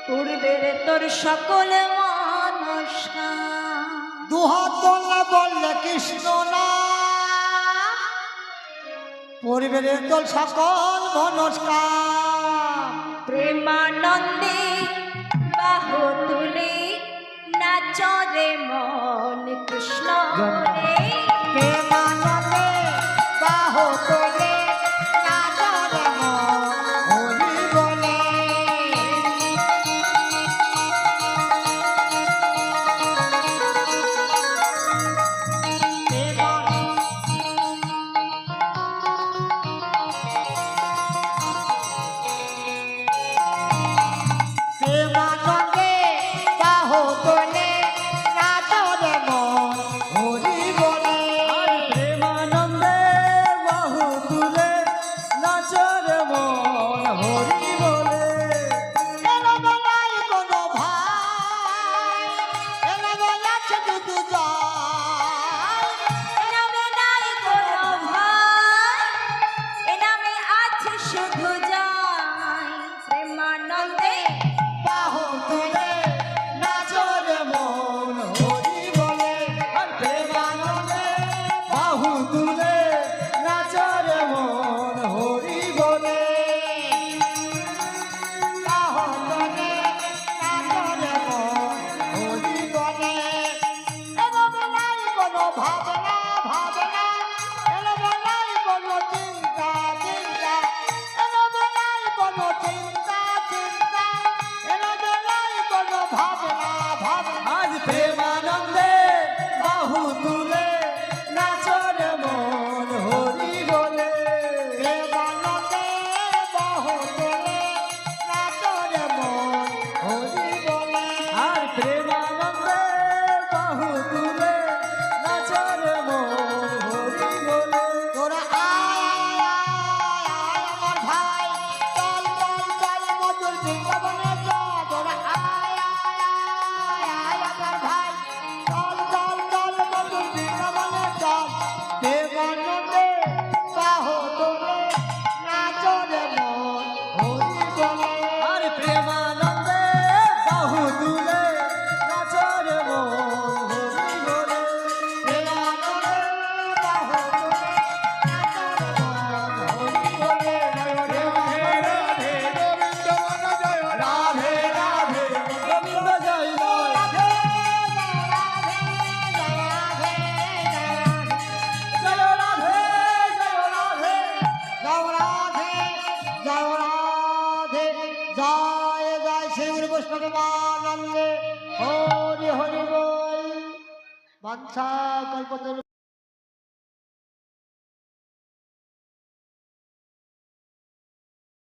পূর্বের তোর সকল মনস্কার দুহাত তোলা বললে কৃষ্ণ না পূর্বের তোর সকল মনস্কার প্রেমানন্দে বাহু তুলে নাচরে মন কৃষ্ণ রে প্রেমানন্দে বাহু তুলে নাচরে মন হরি বলে প্রেমানন্দে বাহু তুলে নাচরে মন হরি বলে প্রেমানন্দে বাহু তুলে নাচরে মন হরি বলে এলো বেলায় কোনো ভাই এলো বেলাচ্ছে দুদু যায় এনামে নাই কোনো ভাই এনামে আছে শুধু যাই প্রেমানন্দে বাহু তুলে নাচরে মন হরি বলে আর প্রেমানন্দে বাহু তুলে নাচরে মন হরি বলে বাহু তুলে নাচরে মন হরি বলে এলো বেলায় কোনো ভাবনা ভাবনা এলো বেলায় কোনো চিন্তা চিন্তা এলো বেলায় কোনো চিন্তা চিন্তা এলো বেলায় কোনো ভাবনা ভাবনা আজ প্রেমানন্দে বাহু তুলে নাচরে মন হরি বলে প্রেমানন্দে বাহু তুলে নাচরে মন হরি বলে আর প্রেমানন্দে বাহু তুলে নাচরে মন হরি বলে তোরা আয় আমার ভাই চল চল চল মধুর বৃন্দাবনে চল তোরা আয় আমার ভাই চল চল চল মধুর বৃন্দাবনে চল প্রেমানন্দে বাহু তুলে নাচরে মন হরি বলে আর প্রেমানন্দে বাহু তুলে নাচরে মন হরি বলে প্রেমানন্দে বাহু তুলে নাচরে মন হরি বলে রাধে রাধে গোবিন্দ জয় জয় জয় রাধে জয় রাধে জয় জয় শ্রী গুরু বৈষ্ণবানন্দে হরি হরি বল বাঞ্ছা কল্পতরু